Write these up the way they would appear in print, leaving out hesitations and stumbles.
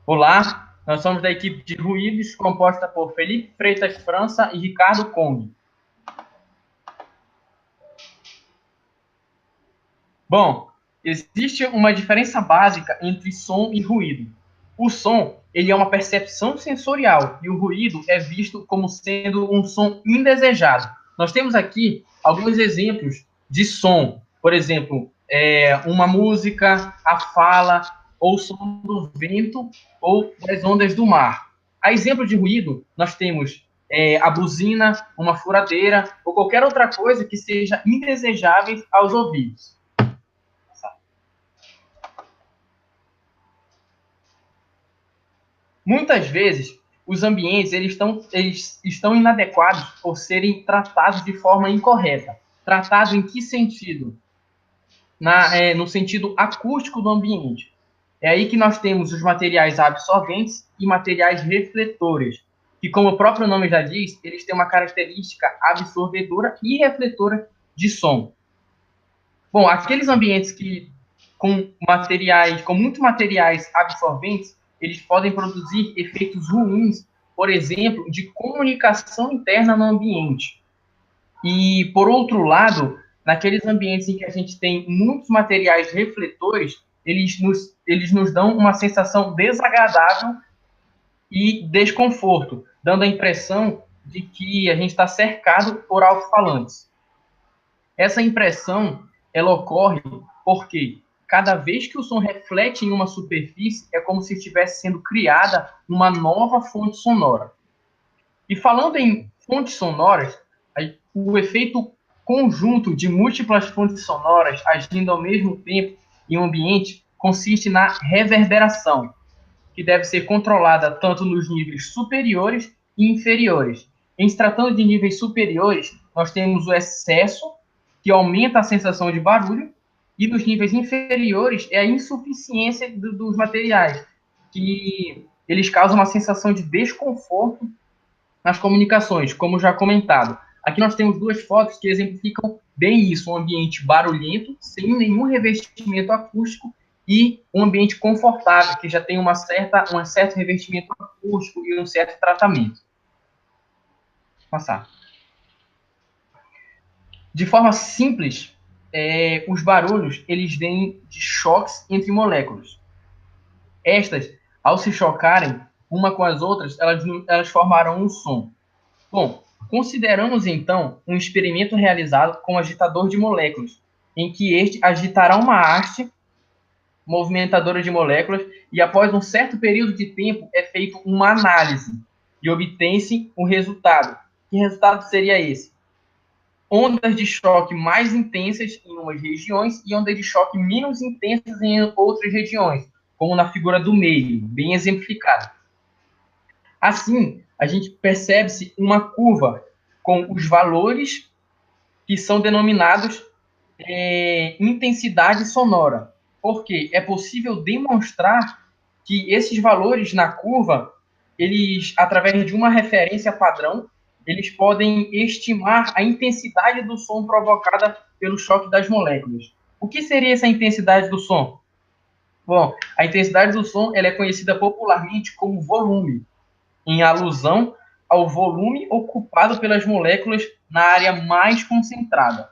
Olá, nós somos da equipe de ruídos, composta por Felipe Freitas França e Ricardo Kong. Bom, existe uma diferença básica entre som e ruído. O som, ele é uma percepção sensorial e o ruído é visto como sendo um som indesejado. Nós temos aqui alguns exemplos de som, por exemplo, uma música, a fala, ou o som do vento ou das ondas do mar. A exemplo de ruído, nós temos a buzina, uma furadeira ou qualquer outra coisa que seja indesejável aos ouvidos. Muitas vezes, os ambientes eles estão inadequados por serem tratados de forma incorreta. Tratado em que sentido? No sentido acústico do ambiente. É aí que nós temos os materiais absorventes e materiais refletores, que, como o próprio nome já diz, eles têm uma característica absorvedora e refletora de som. Bom, aqueles ambientes que com muitos materiais absorventes, eles podem produzir efeitos ruins, por exemplo, de comunicação interna no ambiente. E, por outro lado, naqueles ambientes em que a gente tem muitos materiais refletores, eles nos dão uma sensação desagradável e desconforto, dando a impressão de que a gente está cercado por alto-falantes. Essa impressão, ela ocorre porque cada vez que o som reflete em uma superfície, é como se estivesse sendo criada uma nova fonte sonora. E falando em fontes sonoras, o efeito conjunto de múltiplas fontes sonoras agindo ao mesmo tempo em um ambiente consiste na reverberação, que deve ser controlada tanto nos níveis superiores e inferiores. Em se tratando de níveis superiores, nós temos o excesso, que aumenta a sensação de barulho, e nos níveis inferiores é a insuficiência dos materiais, que eles causam uma sensação de desconforto nas comunicações, como já comentado. Aqui nós temos duas fotos que exemplificam bem isso, um ambiente barulhento, sem nenhum revestimento acústico, e um ambiente confortável, que já tem um certo revestimento acústico e um certo tratamento. Vou passar. De forma simples, os barulhos eles vêm de choques entre moléculas. Estas, ao se chocarem uma com as outras, elas formarão um som. Bom, consideramos então um experimento realizado com um agitador de moléculas, em que este agitará uma haste movimentadora de moléculas e após um certo período de tempo é feita uma análise e obtém-se um resultado. Que resultado seria esse? Ondas de choque mais intensas em umas regiões e ondas de choque menos intensas em outras regiões, como na figura do meio, bem exemplificado. Assim, a gente percebe-se uma curva com os valores que são denominados intensidade sonora, porque é possível demonstrar que esses valores na curva, eles, através de uma referência padrão, eles podem estimar a intensidade do som provocada pelo choque das moléculas. O que seria essa intensidade do som? Bom, a intensidade do som ela é conhecida popularmente como volume, em alusão ao volume ocupado pelas moléculas na área mais concentrada.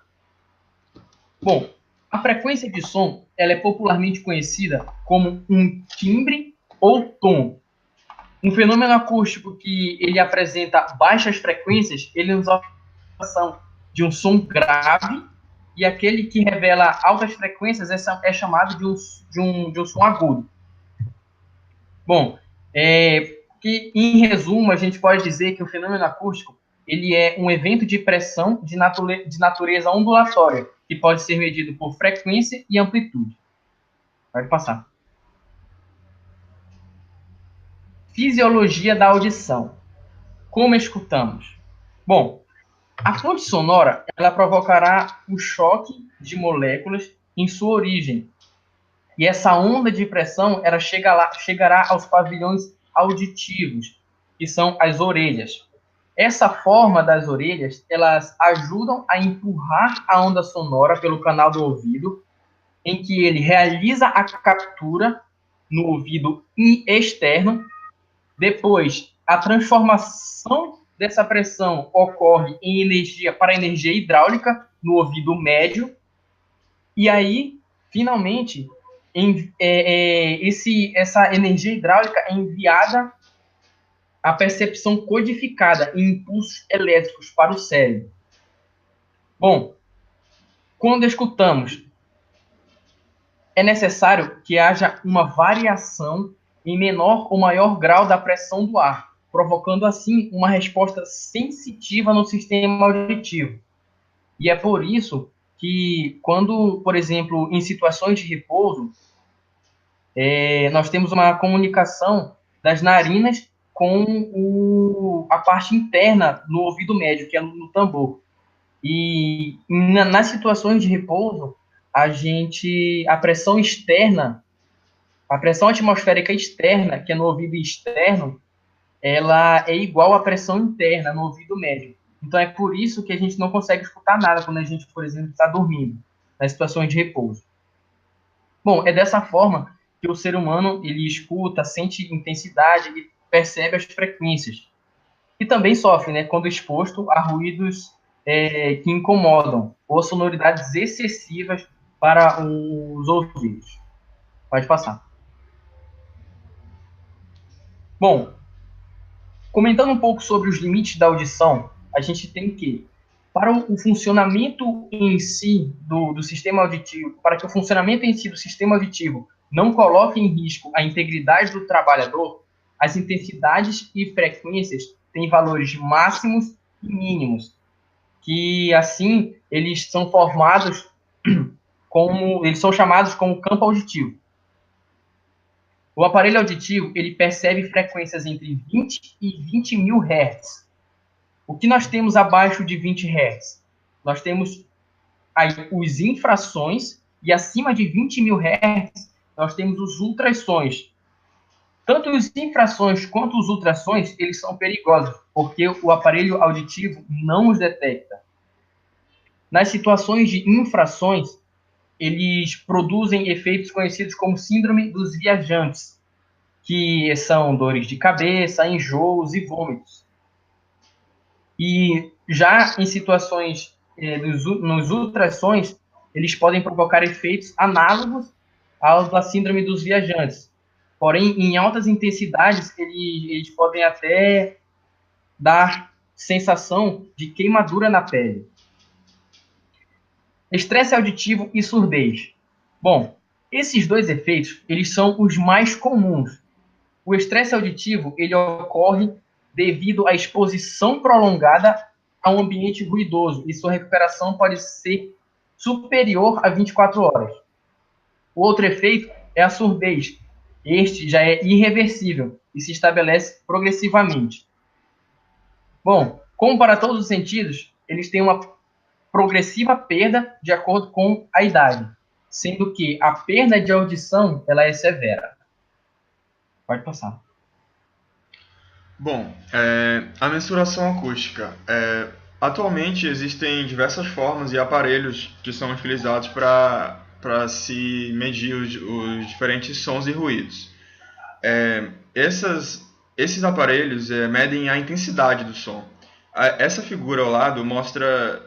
Bom, a frequência de som ela é popularmente conhecida como um timbre ou tom. Um fenômeno acústico que ele apresenta baixas frequências, ele nos oferece a sensação de um som grave, e aquele que revela altas frequências é chamado de um som agudo. Bom, que, em resumo, a gente pode dizer que o fenômeno acústico ele é um evento de pressão de natureza ondulatória, que pode ser medido por frequência e amplitude. Pode passar. Fisiologia da audição. Como escutamos? Bom, a fonte sonora ela provocará o choque de moléculas em sua origem. E essa onda de pressão ela chegará aos pavilhões auditivos, que são as orelhas. Essa forma das orelhas, elas ajudam a empurrar a onda sonora pelo canal do ouvido, em que ele realiza a captura no ouvido externo. Depois, a transformação dessa pressão ocorre em energia para energia hidráulica no ouvido médio. E aí, finalmente, essa energia hidráulica é enviada à percepção codificada em impulsos elétricos para o cérebro. Bom, quando escutamos, é necessário que haja uma variação em menor ou maior grau da pressão do ar, provocando assim uma resposta sensitiva no sistema auditivo. E é por isso que, quando, por exemplo, em situações de repouso, nós temos uma comunicação das narinas com a parte interna no ouvido médio, que é no tambor. E nas situações de repouso, a pressão externa, a pressão atmosférica externa, que é no ouvido externo, ela é igual à pressão interna no ouvido médio. Então é por isso que a gente não consegue escutar nada quando a gente, por exemplo, está dormindo, nas situações de repouso. Bom, é dessa forma que o ser humano ele escuta, sente intensidade e percebe as frequências. E também sofre, né, quando exposto a ruídos que incomodam ou sonoridades excessivas para os ouvidos. Pode passar. Bom, comentando um pouco sobre os limites da audição, a gente tem que, para o funcionamento em si do sistema auditivo, para que o funcionamento em si do sistema auditivo não coloque em risco a integridade do trabalhador, as intensidades e frequências têm valores máximos e mínimos, que assim eles são formados eles são chamados como campo auditivo. O aparelho auditivo ele percebe frequências entre 20 e 20 mil Hz. O que nós temos abaixo de 20 Hz? Nós temos aí os infrações e acima de 20 mil Hz nós temos os ultrassons. Tanto os infrações quanto os ultrassons eles são perigosos porque o aparelho auditivo não os detecta. Nas situações de infrações, eles produzem efeitos conhecidos como síndrome dos viajantes, que são dores de cabeça, enjoos e vômitos. E já em situações nos ultrassons, eles podem provocar efeitos análogos aos da síndrome dos viajantes. Porém, em altas intensidades, eles podem até dar sensação de queimadura na pele. Estresse auditivo e surdez. Bom, esses dois efeitos, eles são os mais comuns. O estresse auditivo, ele ocorre devido à exposição prolongada a um ambiente ruidoso, e sua recuperação pode ser superior a 24 horas. O outro efeito é a surdez. Este já é irreversível e se estabelece progressivamente. Bom, como para todos os sentidos, eles têm uma progressiva perda de acordo com a idade, sendo que a perda de audição ela é severa. Pode passar. Bom, a mensuração acústica. Atualmente existem diversas formas e aparelhos que são utilizados para se medir os diferentes sons e ruídos. Esses aparelhos medem a intensidade do som. Essa figura ao lado mostra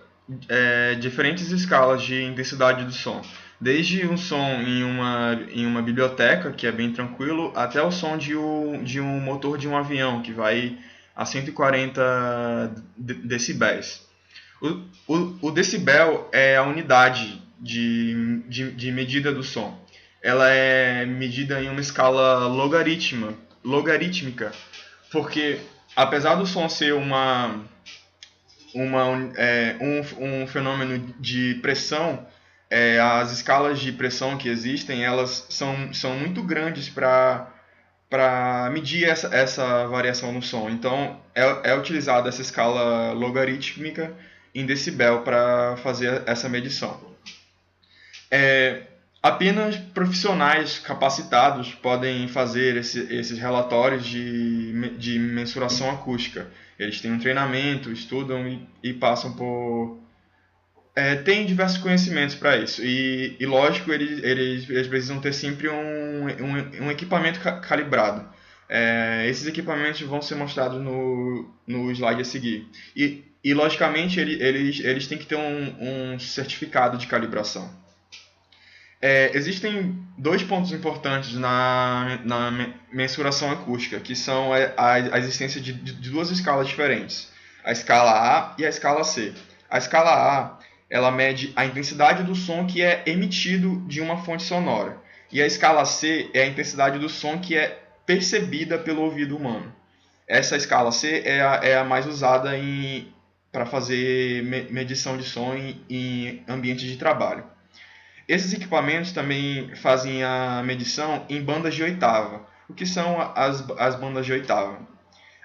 diferentes escalas de intensidade do som. Desde um som em uma biblioteca, que é bem tranquilo, até o som de um motor de um avião, que vai a 140 decibéis. O decibel é a unidade de medida do som. Ela é medida em uma escala logarítmica, porque apesar do som ser um fenômeno de pressão, as escalas de pressão que existem, elas são muito grandes para medir essa variação no som. Então, é utilizada essa escala logarítmica em decibel para fazer essa medição. Apenas profissionais capacitados podem fazer esses relatórios de mensuração acústica. Eles têm um treinamento, estudam e passam Tem diversos conhecimentos para isso. E lógico, eles precisam ter sempre um equipamento calibrado. Esses equipamentos vão ser mostrados no slide a seguir. E logicamente, eles têm que ter um certificado de calibração. Existem dois pontos importantes na mensuração acústica, que são a existência de duas escalas diferentes, a escala A e a escala C. A escala A, ela mede a intensidade do som que é emitido de uma fonte sonora, e a escala C é a intensidade do som que é percebida pelo ouvido humano. Essa escala C é a mais usada para fazer medição de som em ambiente de trabalho. Esses equipamentos também fazem a medição em bandas de oitava. O que são as bandas de oitava?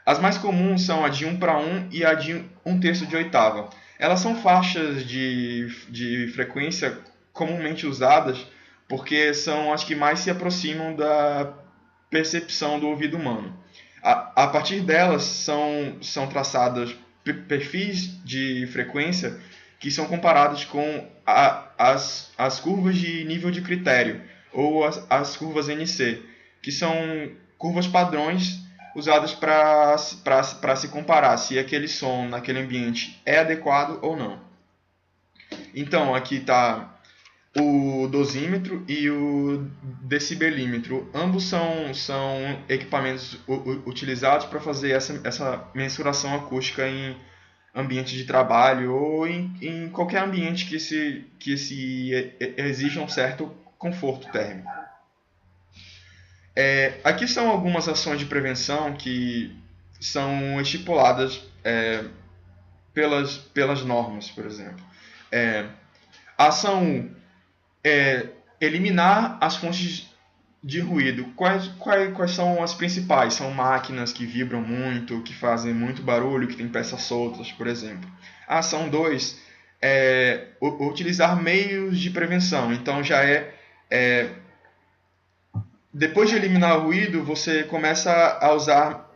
As mais comuns são a de 1:1 e a de 1/3 de oitava. Elas são faixas de frequência comumente usadas porque são as que mais se aproximam da percepção do ouvido humano. A partir delas são traçadas perfis de frequência que são comparados com as curvas de nível de critério, ou as curvas NC, que são curvas padrões usadas para se comparar se aquele som naquele ambiente é adequado ou não. Então, aqui está o dosímetro e o decibelímetro. Ambos são equipamentos utilizados para fazer essa mensuração acústica em ambiente de trabalho ou em qualquer ambiente que se exija um certo conforto térmico. Aqui são algumas ações de prevenção que são estipuladas pelas normas, por exemplo. A ação 1 é eliminar as fontes de ruído. Quais são as principais? São máquinas que vibram muito, que fazem muito barulho, que têm peças soltas, por exemplo. A ação 2 é utilizar meios de prevenção. Então já depois de eliminar o ruído, você começa a usar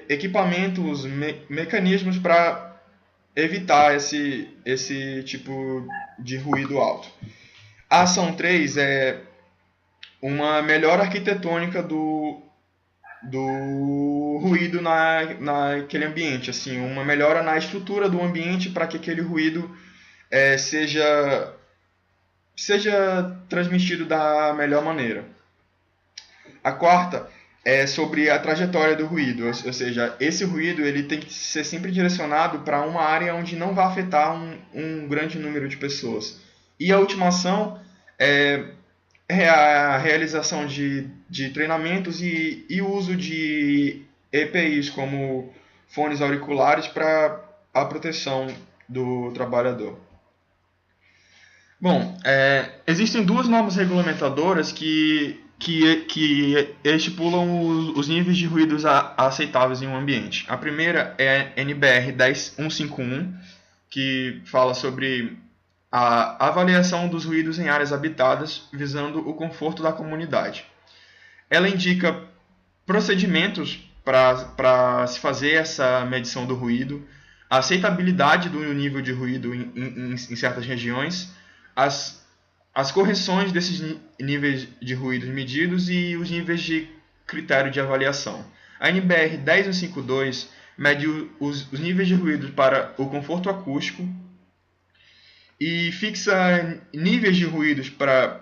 equipamentos, mecanismos para evitar esse tipo de ruído alto. A ação 3 é uma melhora arquitetônica do ruído naquele ambiente, assim, uma melhora na estrutura do ambiente para que aquele ruído seja transmitido da melhor maneira. A quarta é sobre a trajetória do ruído, ou seja, esse ruído ele tem que ser sempre direcionado para uma área onde não vai afetar um grande número de pessoas. E a última ação é a realização de treinamentos e uso de EPIs como fones auriculares para a proteção do trabalhador. Bom, existem duas normas regulamentadoras que estipulam os níveis de ruídos aceitáveis em um ambiente. A primeira é a NBR 10151, que fala sobre a avaliação dos ruídos em áreas habitadas, visando o conforto da comunidade. Ela indica procedimentos para se fazer essa medição do ruído, a aceitabilidade do nível de ruído em certas regiões, as correções desses níveis de ruídos medidos e os níveis de critério de avaliação. A NBR 10152 mede os níveis de ruído para o conforto acústico e fixa níveis de ruídos para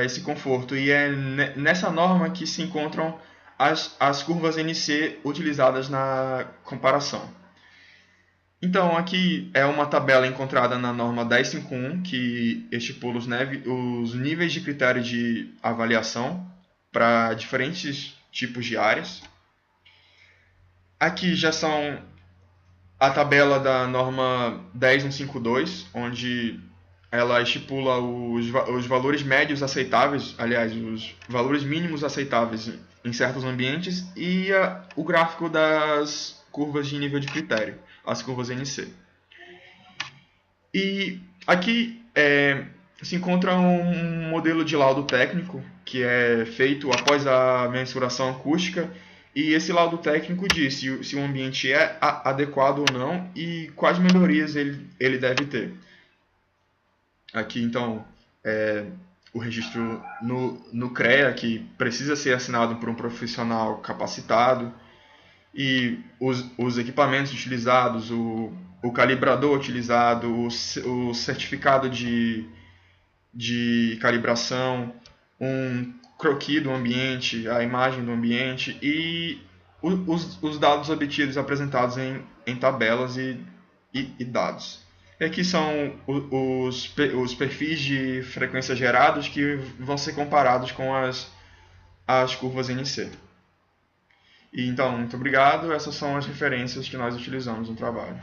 esse conforto. E é nessa norma que se encontram as curvas NC utilizadas na comparação. Então, aqui é uma tabela encontrada na norma 1051, que estipula os níveis de critério de avaliação para diferentes tipos de áreas. Aqui já são a tabela da norma 10152, onde ela estipula os valores médios aceitáveis, aliás, os valores mínimos aceitáveis em certos ambientes, e o gráfico das curvas de nível de critério, as curvas NC. E aqui se encontra um modelo de laudo técnico que é feito após a mensuração acústica E esse laudo técnico diz se o ambiente é adequado ou não e quais melhorias ele deve ter. Aqui, então, o registro no CREA, que precisa ser assinado por um profissional capacitado, e os equipamentos utilizados, o calibrador utilizado, o certificado de calibração, um croquis do ambiente, a imagem do ambiente e os dados obtidos apresentados em tabelas e dados. E aqui são os perfis de frequência gerados que vão ser comparados com as curvas NC. E, então, muito obrigado. Essas são as referências que nós utilizamos no trabalho.